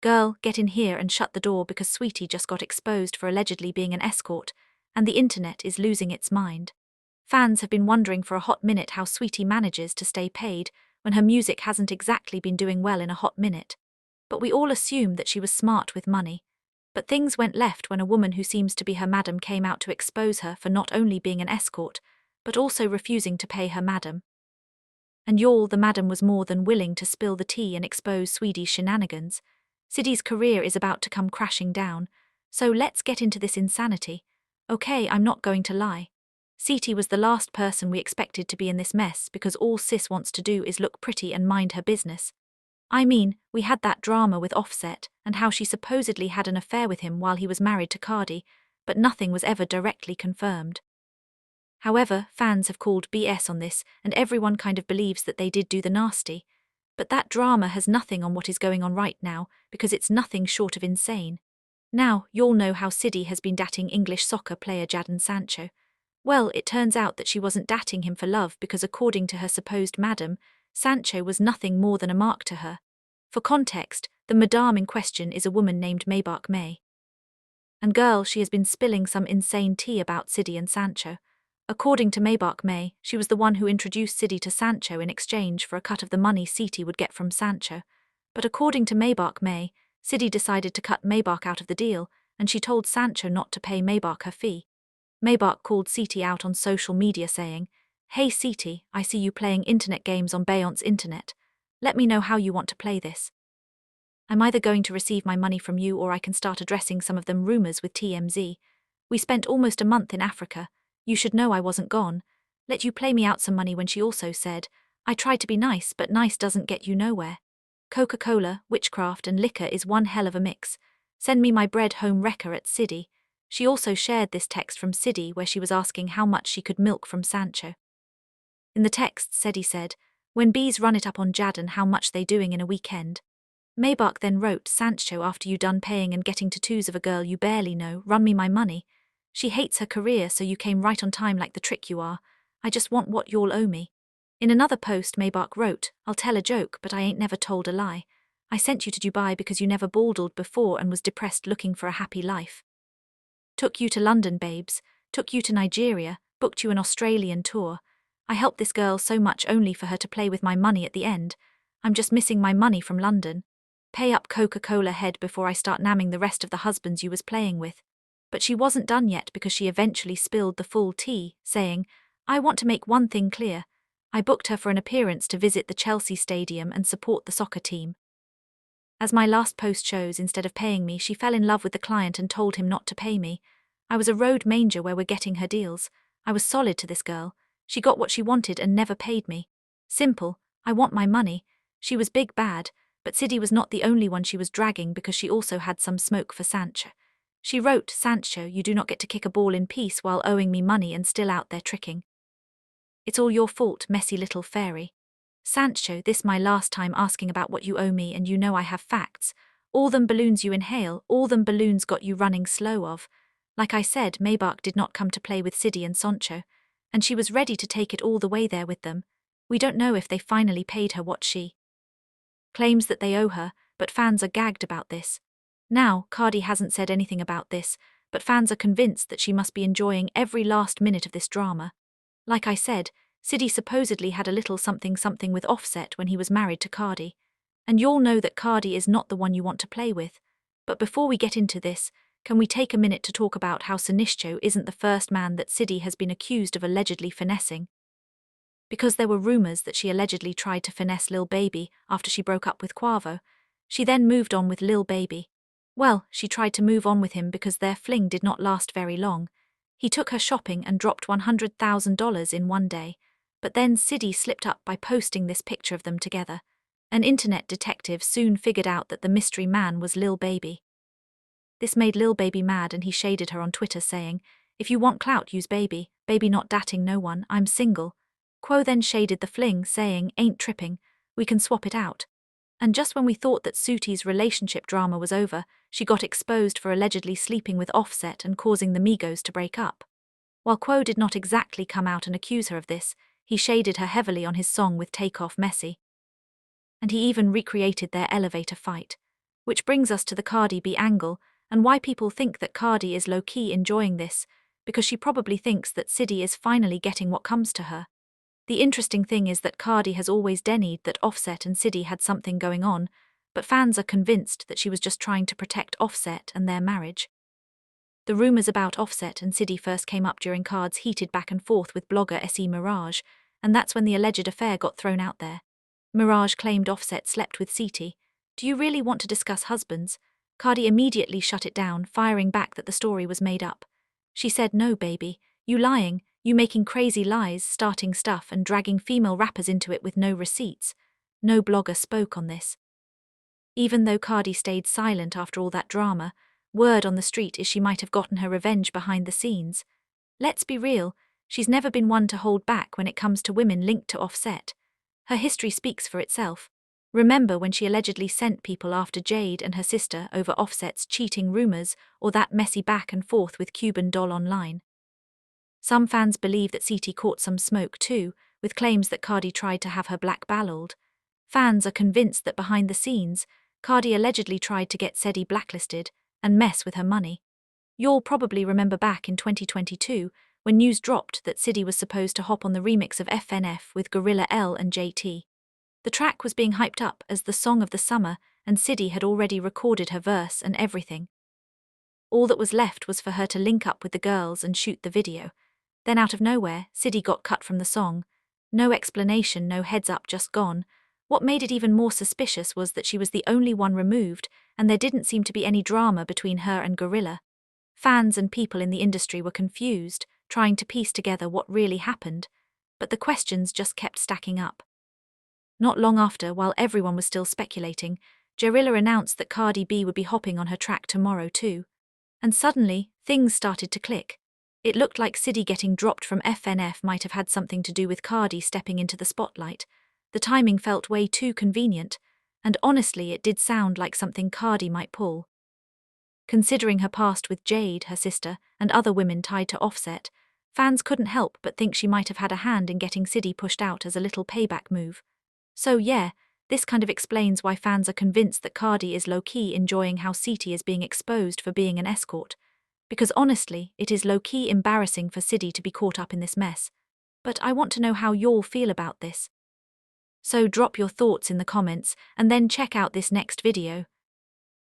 Girl, get in here and shut the door because Saweetie just got exposed for allegedly being an escort, and the internet is losing its mind. Fans have been wondering for a hot minute how Saweetie manages to stay paid when her music hasn't exactly been doing well in a hot minute. But we all assumed that she was smart with money. But things went left when a woman who seems to be her madam came out to expose her for not only being an escort, but also refusing to pay her madam. And y'all, the madam was more than willing to spill the tea and expose Saweetie's shenanigans. Siddy's career is about to come crashing down, so let's get into this insanity. Okay, I'm not going to lie. Saweetie was the last person we expected to be in this mess because all sis wants to do is look pretty and mind her business. I mean, we had that drama with Offset and how she supposedly had an affair with him while he was married to Cardi, but nothing was ever directly confirmed. However, fans have called BS on this and everyone kind of believes that they did do the nasty. But that drama has nothing on what is going on right now because it's nothing short of insane. Now, y'all know how Siddy has been dating English soccer player Jadon Sancho. Well, it turns out that she wasn't dating him for love because according to her supposed madam, Sancho was nothing more than a mark to her. For context, the madame in question is a woman named Maybach May. And girl, she has been spilling some insane tea about Siddy and Sancho. According to Maybach May, she was the one who introduced Siddy to Sancho in exchange for a cut of the money Saweetie would get from Sancho. But according to Maybach May, Siddy decided to cut Maybach out of the deal, and she told Sancho not to pay Maybach her fee. Maybach called Saweetie out on social media saying, "Hey Saweetie, I see you playing internet games on Beyonce's internet. Let me know how you want to play this. I'm either going to receive my money from you or I can start addressing some of them rumors with TMZ. We spent almost a month in Africa. You should know I wasn't gone. Let you play me out some money." When she also said, "I tried to be nice, but nice doesn't get you nowhere. Coca-Cola, witchcraft and liquor is one hell of a mix. Send me my bread home wrecker at Siddy." She also shared this text from Siddy where she was asking how much she could milk from Sancho. In the text, Siddy said, "When bees run it up on Jadon, how much they doing in a weekend?" Maybach then wrote, "Sancho, after you done paying and getting tattoos of a girl you barely know, run me my money. She hates her career, so you came right on time like the trick you are. I just want what y'all owe me." In another post, Maybach wrote, "I'll tell a joke, but I ain't never told a lie. I sent you to Dubai because you never baldled before and was depressed looking for a happy life. Took you to London, babes. Took you to Nigeria, booked you an Australian tour. I helped this girl so much only for her to play with my money at the end. I'm just missing my money from London. Pay up Coca-Cola head before I start namming the rest of the husbands you was playing with." But she wasn't done yet because she eventually spilled the full tea, saying, "I want to make one thing clear. I booked her for an appearance to visit the Chelsea stadium and support the soccer team. As my last post shows, instead of paying me, she fell in love with the client and told him not to pay me. I was a road manger where we're getting her deals. I was solid to this girl. She got what she wanted and never paid me. Simple, I want my money." She was big bad, but Siddy was not the only one she was dragging because she also had some smoke for Sancho. She wrote, "Sancho, you do not get to kick a ball in peace while owing me money and still out there tricking. It's all your fault, messy little fairy. Sancho, this my last time asking about what you owe me and you know I have facts. All them balloons you inhale, all them balloons got you running slow of." Like I said, Maybach did not come to play with Siddy and Sancho, and she was ready to take it all the way there with them. We don't know if they finally paid her what she claims that they owe her, but fans are gagged about this. Now, Cardi hasn't said anything about this, but fans are convinced that she must be enjoying every last minute of this drama. Like I said, Siddy supposedly had a little something with Offset when he was married to Cardi. And y'all know that Cardi is not the one you want to play with. But before we get into this, can we take a minute to talk about how Sinistcho isn't the first man that Siddy has been accused of allegedly finessing? Because there were rumors that she allegedly tried to finesse Lil Baby after she broke up with Quavo. She then moved on with Lil Baby. Well, she tried to move on with him because their fling did not last very long. He took her shopping and dropped $100,000 in one day. But then Siddy slipped up by posting this picture of them together. An internet detective soon figured out that the mystery man was Lil Baby. This made Lil Baby mad and he shaded her on Twitter saying, "If you want clout, use Baby. Baby not dating no one, I'm single." Quo then shaded the fling saying, "Ain't tripping, we can swap it out." And just when we thought that Saweetie's relationship drama was over, she got exposed for allegedly sleeping with Offset and causing the Migos to break up. While Quo did not exactly come out and accuse her of this, he shaded her heavily on his song with Takeoff Messi. And he even recreated their elevator fight. Which brings us to the Cardi B angle, and why people think that Cardi is low-key enjoying this, because she probably thinks that Siddy is finally getting what comes to her. The interesting thing is that Cardi has always denied that Offset and Siddy had something going on, but fans are convinced that she was just trying to protect Offset and their marriage. The rumours about Offset and Siddy first came up during Card's heated back and forth with blogger SE Mirage, and that's when the alleged affair got thrown out there. Mirage claimed Offset slept with Saweetie. Do you really want to discuss husbands? Cardi immediately shut it down, firing back that the story was made up. She said, "No, baby, you lying, you making crazy lies, starting stuff and dragging female rappers into it with no receipts." No blogger spoke on this. Even though Cardi stayed silent after all that drama, word on the street is she might have gotten her revenge behind the scenes. Let's be real, she's never been one to hold back when it comes to women linked to Offset. Her history speaks for itself. Remember when she allegedly sent people after Jade and her sister over Offset's cheating rumors, or that messy back and forth with Cuban Doll online? Some fans believe that Saweetie caught some smoke too, with claims that Cardi tried to have her blackballed. Fans are convinced that behind the scenes, Cardi allegedly tried to get Siddy blacklisted and mess with her money. You'll probably remember back in 2022 when news dropped that Siddy was supposed to hop on the remix of FNF with Gorilla L and JT. The track was being hyped up as the song of the summer, and Siddy had already recorded her verse and everything. All that was left was for her to link up with the girls and shoot the video. Then out of nowhere, Siddy got cut from the song. No explanation, no heads up, just gone. What made it even more suspicious was that she was the only one removed, and there didn't seem to be any drama between her and Gorilla. Fans and people in the industry were confused, trying to piece together what really happened, but the questions just kept stacking up. Not long after, while everyone was still speculating, Gorilla announced that Cardi B would be hopping on her track tomorrow too. And suddenly, things started to click. It looked like Siddy getting dropped from FNF might have had something to do with Cardi stepping into the spotlight. The timing felt way too convenient, and honestly it did sound like something Cardi might pull. Considering her past with Jade, her sister, and other women tied to Offset, fans couldn't help but think she might have had a hand in getting Siddy pushed out as a little payback move. So yeah, this kind of explains why fans are convinced that Cardi is low-key enjoying how Saweetie is being exposed for being an escort. Because honestly, it is low-key embarrassing for Siddy to be caught up in this mess. But I want to know how y'all feel about this. So drop your thoughts in the comments and then check out this next video.